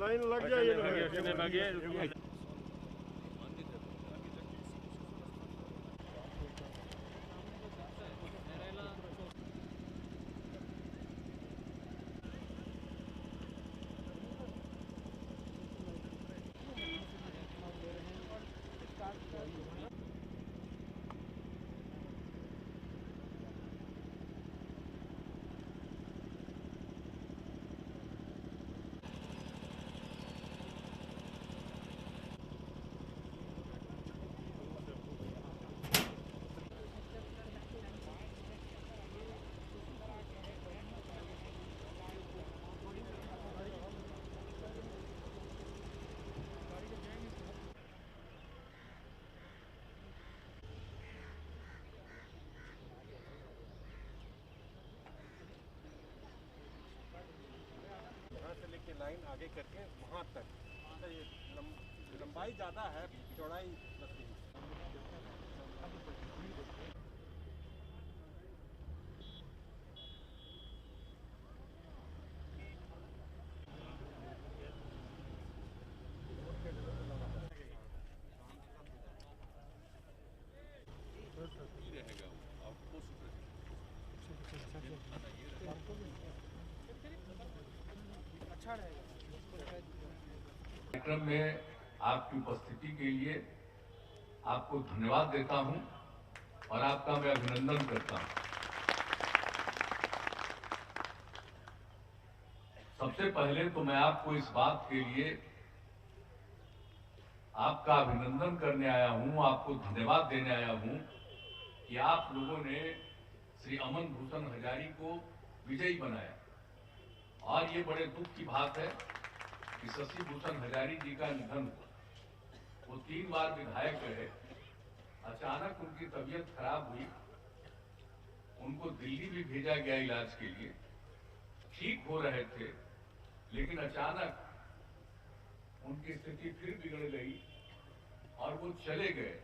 Line लग जाएगी। से लेके लाइन आगे करके वहाँ तक ये लंबाई ज़्यादा है, चौड़ाई बस नहीं। कार्यक्रम में आपकी उपस्थिति के लिए आपको धन्यवाद देता हूं और आपका मैं अभिनंदन करता हूं। सबसे पहले तो मैं आपको इस बात के लिए आपका अभिनंदन करने आया हूं, आपको धन्यवाद देने आया हूं कि आप लोगों ने श्री अमन भूषण हजारी को विजयी बनाया। और ये बड़े दुख की बात है कि शशि भूषण हजारी जी का निधन हुआ। वो 3 बार विधायक रहे, अचानक उनकी तबीयत खराब हुई, उनको दिल्ली भी भेजा गया इलाज के लिए, ठीक हो रहे थे, लेकिन अचानक उनकी स्थिति फिर बिगड़ गई और वो चले गए।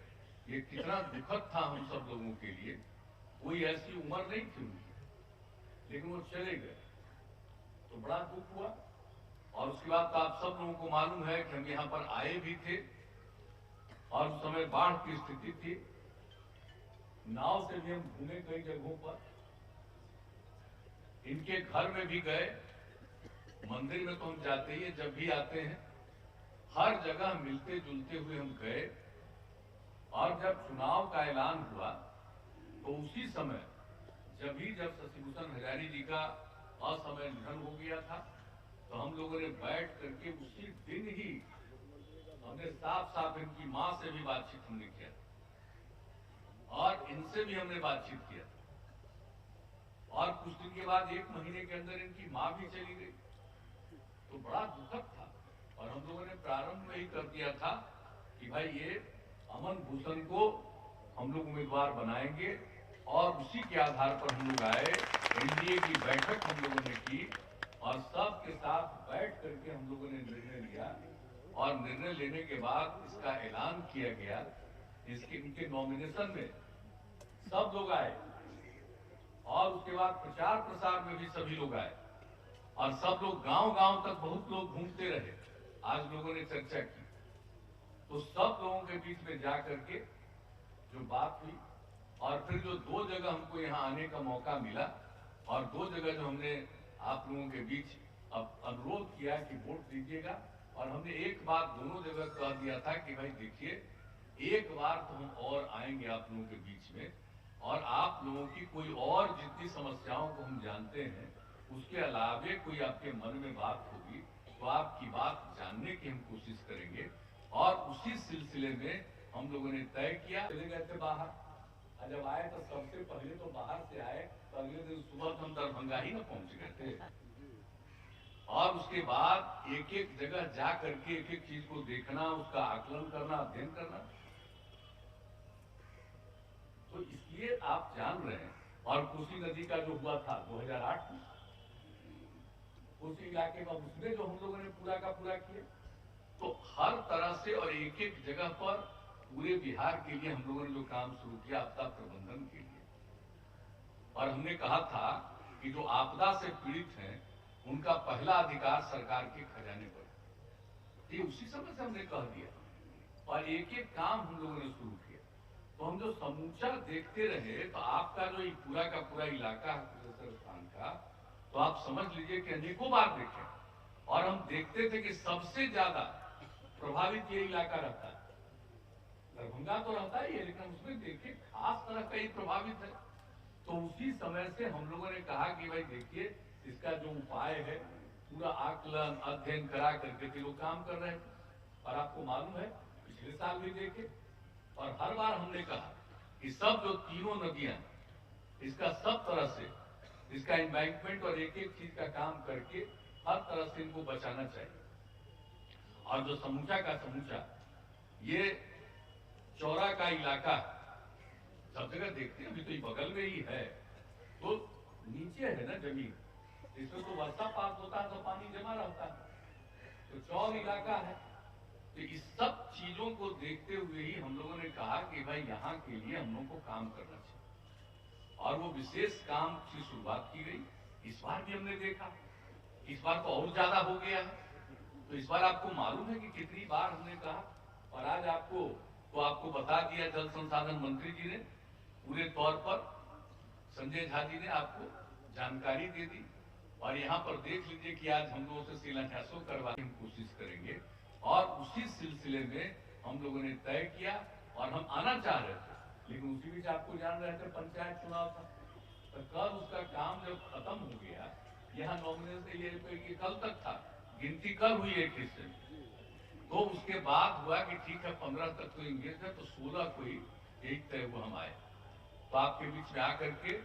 ये कितना दुखद था हम सब लोगों के लिए। कोई ऐसी उम्र नहीं थी उनकी, लेकिन वो चले गए तो बड़ा दुख हुआ। और उसके बाद तो आप सब लोगों को मालूम है कि हम यहाँ पर आए भी थे और उस समय बाढ़ की स्थिति थी। नाव से भी हम घूमे कई जगहों पर, इनके घर में भी गए, मंदिर में तो हम जाते ही, जब भी आते हैं हर जगह मिलते जुलते हुए हम गए। और जब चुनाव का ऐलान हुआ तो उसी समय जब शशि भूषण हजारी जी का असमय निधन हो गया था, तो हम लोगों ने बैठ करके उसी दिन ही हमने साफ साफ इनकी मां से भी बातचीत हमने किया और इनसे भी हमने बातचीत किया। और कुछ दिन के बाद 1 महीने के अंदर इनकी मां भी चली गई, तो बड़ा दुखद था। और हम लोगों ने प्रारंभ में ही कर दिया था कि भाई ये अमन भूषण को हम लोग उम्मीदवार बनाएंगे। और उसी के आधार पर हम लोग आए, एनडीए की बैठक हम लोगों ने की और सबके साथ बैठ करके हम लोगों ने निर्णय लिया। और निर्णय लेने के बाद इसका ऐलान किया गया। इनके नॉमिनेशन में सब लोग आए और उसके बाद प्रचार प्रसार में भी सभी लोग आए और सब लोग गांव-गांव तक बहुत लोग घूमते रहे। आज लोगों ने चर्चा की तो सब लोगों के बीच में जा करके जो बात हुई और फिर जो 2 जगह हमको यहाँ आने का मौका मिला और 2 जगह जो हमने आप लोगों के बीच अब अनुरोध किया कि वोट दीजिएगा। और हमने एक बात दोनों जगह कह दिया था कि भाई देखिए, एक बार तो हम और आएंगे आप लोगों के बीच में और आप लोगों की कोई और जितनी समस्याओं को हम जानते हैं उसके अलावे कोई आपके मन में बात होगी तो आपकी बात जानने की हम कोशिश करेंगे। और उसी सिलसिले में हम लोगों ने तय किया। चले गए थे बाहर, जब आए तो सबसे पहले तो बाहर से आए तो अगले दिन सुबह हम दरभंगा ही न पहुंच गए थे। और उसके बाद एक एक जगह जा करके एक एक चीज को देखना, उसका आकलन करना, अध्ययन करना। तो इसलिए आप जान रहे हैं। और कोसी नदी का जो हुआ था 2008 में, कोसी इलाके में, उसमें जो हम लोगों ने पूरा का पूरा किया, तो हर तरह से और एक एक जगह पर पूरे बिहार के लिए हम लोगों ने जो काम शुरू किया आपदा प्रबंधन के लिए। और हमने कहा था कि जो आपदा से पीड़ित हैं उनका पहला अधिकार सरकार के खजाने पर। ये उसी समय से हमने कह दिया और एक एक काम हम लोगों ने शुरू किया। तो हम जो समूचा देखते रहे, तो आपका जो ये पूरा का पूरा इलाका है कुशेश्वर स्थान का, तो आप समझ लीजिए कि अनेकों बार देखे और हम देखते थे कि सबसे ज्यादा प्रभावित ये इलाका रहता है। दरभंगा तो रहता ही है, लेकिन उसमें देखिए खास तरह का ही प्रभावित है। तो उसी समय से हम लोगों ने कहा कि भाई देखिए, इसका जो उपाय है पूरा आकलन अध्ययन करा करके के लोग काम कर रहे हैं। और आपको मालूम है पिछले साल भी देखे और हर बार हमने कहा कि सब जो तीनों नदियां, इसका सब तरह से इसका एम्बैंकमेंट और एक एक चीज का काम करके हर तरह से इनको बचाना चाहिए। और जो समूचा का समूचा ये चौरा का इलाका सब जगह देखते हैं, अभी तो ये बगल में ही है, तो नीचे है ना जमीन, इसमें तो वर्षापात होता है तो पानी जमा रहता है, तो चौर इलाका है। तो इस सब चीजों को देखते हुए ही हम लोगों ने कहा कि भाई यहाँ के लिए हम लोगों को काम करना चाहिए और वो विशेष काम की शुरुआत की गई। इस बार भी हमने देखा, इस बार तो और ज्यादा हो गया है। तो इस बार आपको मालूम है कि कितनी बार हमने कहा, और आज आपको बता दिया जल संसाधन मंत्री जी ने पूरे तौर पर, संजय झा जी ने आपको जानकारी दे दी। और यहाँ पर देख लीजिए कि आज हम लोगों से शिलान्यासों करवा की हम कोशिश करेंगे और उसी सिलसिले में हम लोगों ने तय किया और हम आना चाह रहे थे, लेकिन उसी बीच आपको जान रहे थे पंचायत चुनाव था, तो कल उसका काम जब खत्म हो गया, यहाँ नॉमिनेशन ये कल तक था, गिनती कल हुई 21 से, तो उसके बाद हुआ कि ठीक है 15 तक तो इंगेज है, तो 16 को ही एक तय हुआ हम आए। तो आपके बीच में आकर के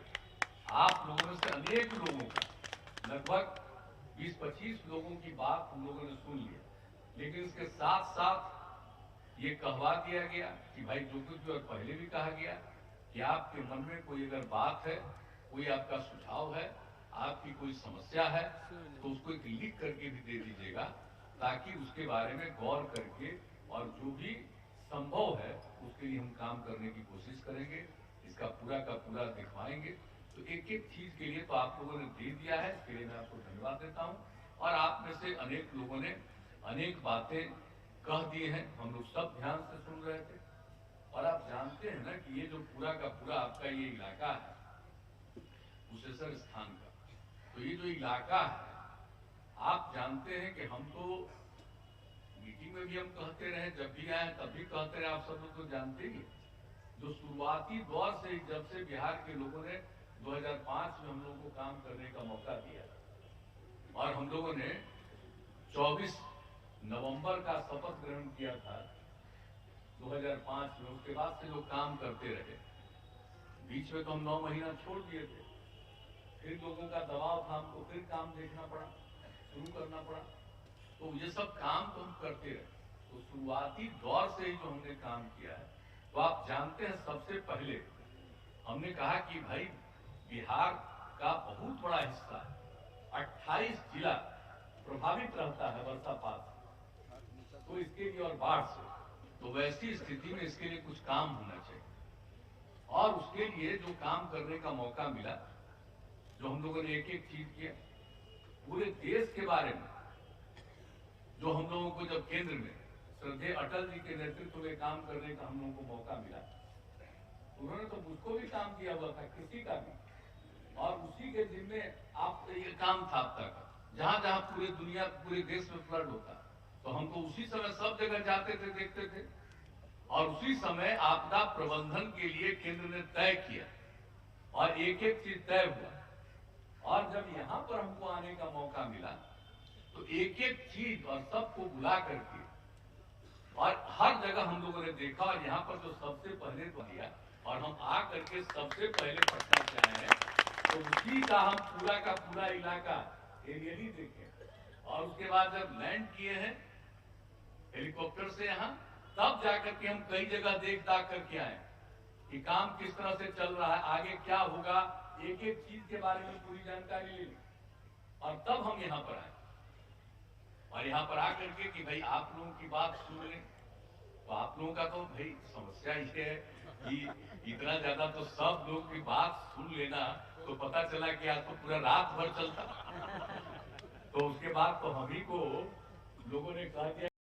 आप लोगों में से अनेक लोगों का, लगभग 20-25 लोगों की बात हम लोगों ने सुन लिया, लेकिन इसके साथ साथ ये कहवा दिया गया कि भाई जो कुछ भी, और पहले भी कहा गया कि आपके मन में कोई अगर बात है, कोई आपका सुझाव है, आपकी कोई समस्या है, तो उसको एक लिख करके भी दे दीजिएगा, ताकि उसके बारे में गौर करके और जो भी संभव है उसके लिए हम काम करने की कोशिश करेंगे, इसका पूरा का पूरा दिखवाएंगे। तो एक एक चीज के लिए तो आप लोगों ने दे दिया है, इसके लिए मैं आपको धन्यवाद देता हूं। और आप में से अनेक लोगों ने अनेक बातें कह दी हैं, हम लोग सब ध्यान से सुन रहे थे। और आप जानते हैं ना कि ये जो पूरा का पूरा आपका ये इलाका है कुशेश्वर स्थान का, तो ये जो इलाका है, आप जानते हैं कि हम तो मीटिंग में भी हम कहते रहे, जब भी आए तब भी कहते रहे, आप सब लोग तो जानते ही, जो शुरुआती दौर से जब से बिहार के लोगों ने 2005 में हम लोगों को काम करने का मौका दिया और हम लोगों ने 24 नवंबर का शपथ ग्रहण किया था 2005 में, उसके बाद से लोग काम करते रहे। बीच में तो हम 9 महीना छोड़ दिए थे, फिर लोगों का दबाव था, हमको फिर काम देखना पड़ा, शुरू करना पड़ा, तो ये सब काम तो हम करते रहे। तो शुरुआती दौर से ही जो हमने काम किया है, तो आप जानते हैं सबसे पहले हमने कहा कि भाई बिहार का बहुत बड़ा हिस्सा है, 28 जिला प्रभावित रहता है वर्षापात से, तो इसके लिए और बाढ़ से, तो वैसी स्थिति में इसके लिए कुछ काम होना चाहिए। और उसके लिए जो काम करने का मौका मिला, जो हम लोगों ने एक एक चीज किया, पूरे देश के बारे में जो हम लोगों को जब केंद्र में श्रद्धेय अटल जी के नेतृत्व में काम करने का हम लोगों को मौका मिला, उन्होंने तो मुझको भी काम किया हुआ था, कृषि का भी, और उसी के जिम्मे आप ये काम था अब तक, जहां जहां पूरे दुनिया पूरे देश में फ्लड होता, तो हम तो उसी समय सब जगह जाते थे, देखते थे। और उसी समय आपदा प्रबंधन के लिए केंद्र ने तय किया और एक एक चीज तय हुआ। और जब यहाँ पर हमको आने का मौका मिला, तो एक एक चीज और सबको बुला करके और हर जगह हम लोगों ने देखा, और यहाँ पर जो सबसे पहले तो दिया, और हम आ करके सबसे पहले पटना से आए हैं, तो उसी का हम पूरा का पूरा इलाका एरियली देखे। और उसके बाद जब लैंड किए हैं हेलीकॉप्टर से यहाँ, तब जाकर के हम कई जगह देख दाख करके आए कि काम किस तरह से चल रहा है, आगे क्या होगा, एक एक चीज के बारे में पूरी जानकारी ले ली, और तब हम यहाँ पर आए। और यहाँ पर आकर के कि भाई आप लोगों की बात सुन लें, तो आप लोगों का तो भाई समस्या ये है कि इतना ज्यादा तो सब लोग की बात सुन लेना, तो पता चला कि आज तो पूरा रात भर चलता। तो उसके बाद तो हम ही को लोगों ने कहा दिया